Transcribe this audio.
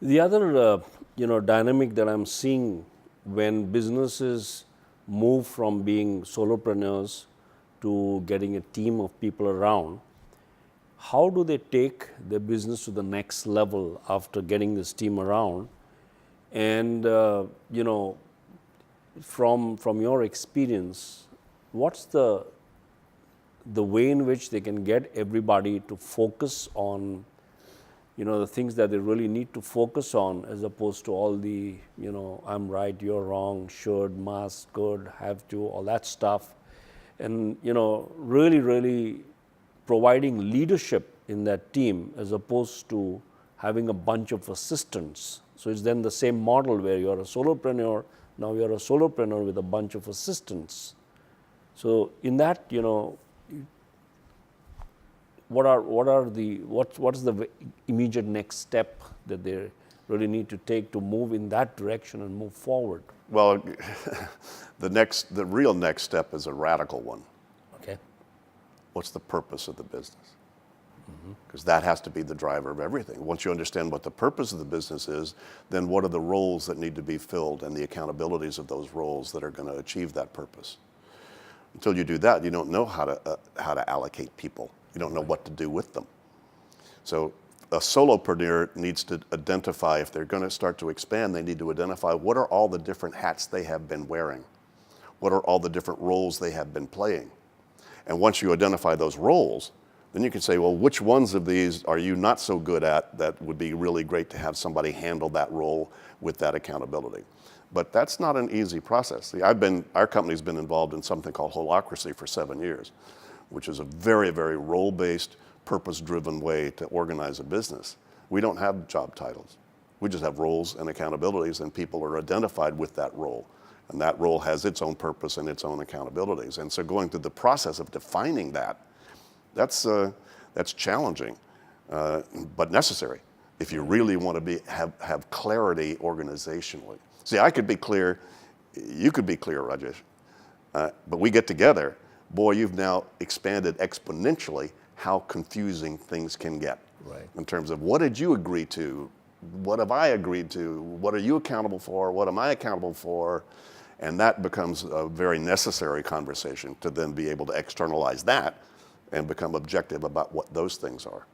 The other, dynamic that I'm seeing when businesses move from being solopreneurs to getting a team of people around, how do they take their business to the next level after getting this team around? And, from your experience, what's the way in which they can get everybody to focus on the things that they really need to focus on, as opposed to all the, I'm right, you're wrong, should, must, could, have to, all that stuff. And, really, really providing leadership in that team as opposed to having a bunch of assistants. So it's then the same model where you're a solopreneur, now you're a solopreneur with a bunch of assistants. So in that, what's the immediate next step that they really need to take to move in that direction and move forward? Well, the real next step is a radical one. Okay. What's the purpose of the business? Because that has to be the driver of everything. Once you understand what the purpose of the business is, then what are the roles that need to be filled and the accountabilities of those roles that are going to achieve that purpose. Until you do that, you don't know how to allocate people. You don't know what to do with them. So a solopreneur needs to identify, if they're going to start to expand, they need to identify what are all the different hats they have been wearing. What are all the different roles they have been playing? And once you identify those roles, then you can say, well, which ones of these are you not so good at that would be really great to have somebody handle that role with that accountability? But that's not an easy process. See, our company's been involved in something called Holacracy for 7 years, which is a very, very role-based, purpose-driven way to organize a business. We don't have job titles. We just have roles and accountabilities, and people are identified with that role. And that role has its own purpose and its own accountabilities. And so going through the process of defining that, that's challenging, but necessary if you really want to have clarity organizationally. See, I could be clear, you could be clear, Rajesh, but we get together, boy, you've now expanded exponentially how confusing things can get. Right. In terms of what did you agree to? What have I agreed to? What are you accountable for? What am I accountable for? And that becomes a very necessary conversation to then be able to externalize that and become objective about what those things are.